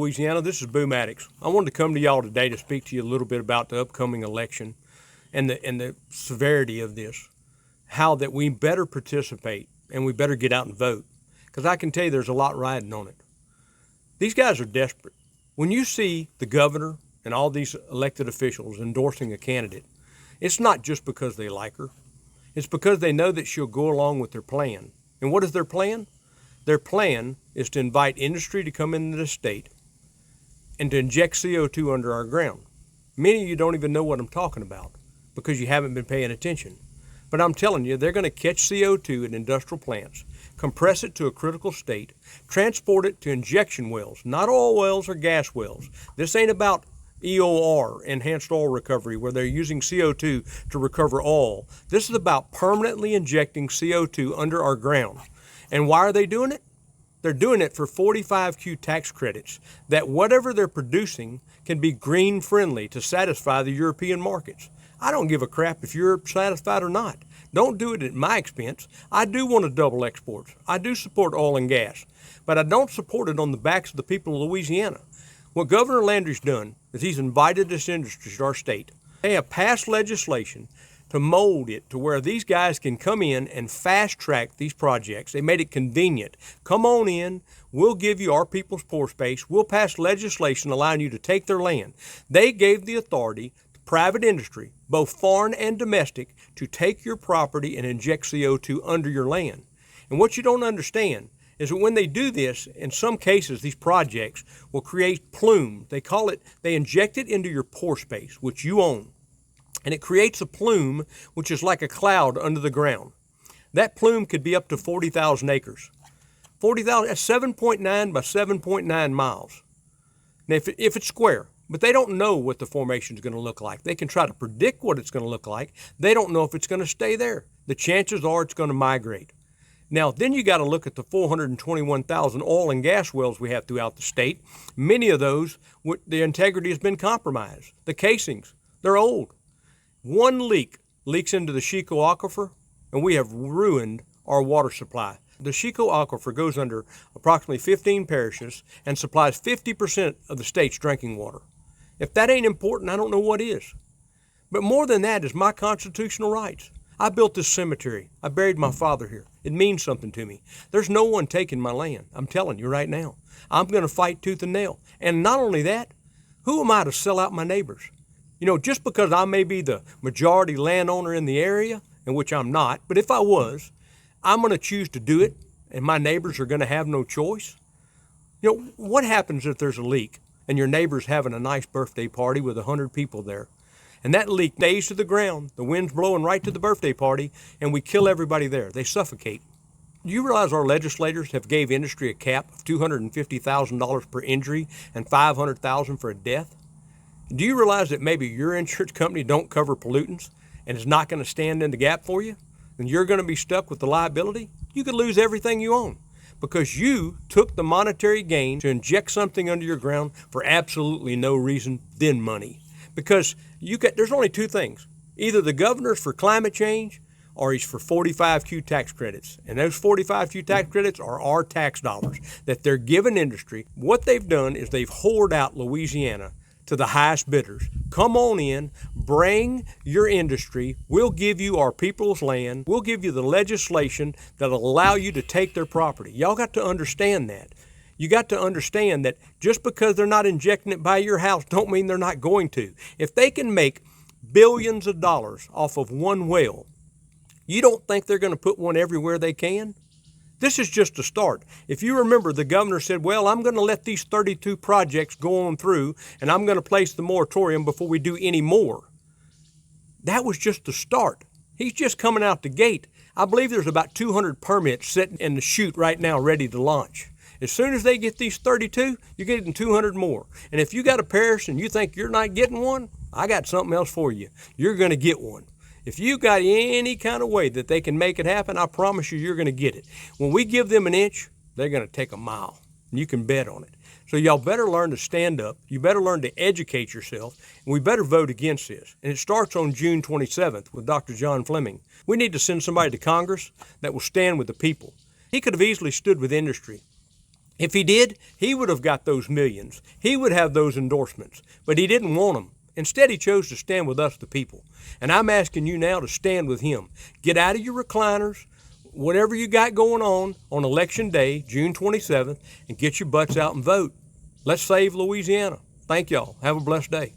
Louisiana, this is 𝐉𝐮𝐬𝐭. I wanted to come to y'all today to speak to you a little bit about the upcoming election and the severity of this, how that we better participate and we better get out and vote, because I can tell you there's a lot riding on it. These guys are desperate. When you see the governor and all these elected officials endorsing a candidate, it's not just because they like her. It's because they know that she'll go along with their plan. And what is their plan? Their plan is to invite industry to come into the state and to inject CO2 under our ground. Many of you don't even know what I'm talking about because you haven't been paying attention. But I'm telling you, they're going to catch CO2 in industrial plants, compress it to a critical state, transport it to injection wells, not oil wells or gas wells. This ain't about EOR, enhanced oil recovery, where they're using CO2 to recover oil. This is about permanently injecting CO2 under our ground. And why are they doing it? They're doing it for 45Q tax credits, that whatever they're producing can be green friendly to satisfy the European markets. I don't give a crap if you're satisfied or not. Don't do it at my expense. I do want to double exports. I do support oil and gas, but I don't support it on the backs of the people of Louisiana. What Governor Landry's done is he's invited this industry to our state. They have passed legislation to mold it to where these guys can come in and fast track these projects. They made it convenient. Come on in, we'll give you our people's pore space, we'll pass legislation allowing you to take their land. They gave the authority to private industry, both foreign and domestic, to take your property and inject CO2 under your land. And what you don't understand is that when they do this, in some cases, these projects will create plume. They inject it into your pore space, which you own. And it creates a plume, which is like a cloud under the ground. That plume could be up to 40,000 acres. 40,000, that's 7.9 by 7.9 miles. Now, if it's square, but they don't know what the formation is going to look like. They can try to predict what it's going to look like. They don't know if it's going to stay there. The chances are it's going to migrate. Now, then you got to look at the 421,000 oil and gas wells we have throughout the state. Many of those, the integrity has been compromised. The casings, they're old. One leak leaks into the 𝐉𝐻𝐭 aquifer, and we have ruined our water supply. The 𝐉𝐻𝐭 aquifer goes under approximately 15 parishes and supplies 50% of the state's drinking water. If that ain't important, I don't know what is. But more than that is my constitutional rights. I built this cemetery. I buried my father here. It means something to me. There's no one taking my land. I'm telling you right now. I'm going to fight tooth and nail. And not only that, who am I to sell out my neighbors? You know, just because I may be the majority landowner in the area, in which I'm not, but if I was, I'm going to choose to do it, and my neighbors are going to have no choice. You know, what happens if there's a leak and your neighbor's having a nice birthday party with 100 people there, and that leak stays to the ground, the wind's blowing right to the birthday party, and we kill everybody there. They suffocate. Do you realize our legislators have gave industry a cap of $250,000 per injury and $500,000 for a death? Do you realize that maybe your insurance company don't cover pollutants and is not going to stand in the gap for you? And you're going to be stuck with the liability? You could lose everything you own because you took the monetary gain to inject something under your ground for absolutely no reason than money. Because there's only two things. Either the governor's for climate change or he's for 45Q tax credits. And those 45Q tax credits are our tax dollars that they're giving industry. What they've done is they've whored out Louisiana to the highest bidders. Come on in, bring your industry. We'll give you our people's land. We'll give you the legislation that'll allow you to take their property. Y'all got to understand that. You got to understand that just because they're not injecting it by your house don't mean they're not going to. If they can make billions of dollars off of one well, you don't think they're going to put one everywhere they can? This is just a start. If you remember, the governor said, well, I'm going to let these 32 projects go on through, and I'm going to place the moratorium before we do any more. That was just the start. He's just coming out the gate. I believe there's about 200 permits sitting in the chute right now ready to launch. As soon as they get these 32, you're getting 200 more. And if you got a parish and you think you're not getting one, I got something else for you. You're going to get one. If you got any kind of way that they can make it happen, I promise you, you're going to get it. When we give them an inch, they're going to take a mile. And you can bet on it. So y'all better learn to stand up. You better learn to educate yourself. And we better vote against this. And it starts on June 27th with Dr. John Fleming. We need to send somebody to Congress that will stand with the people. He could have easily stood with industry If he did, he would have got those millions. He would have those endorsements, but he didn't want them. Instead, he chose to stand with us, the people. And I'm asking you now to stand with him. Get out of your recliners, whatever you got going on Election Day, June 27th, and get your butts out and vote. Let's save Louisiana. Thank y'all. Have a blessed day.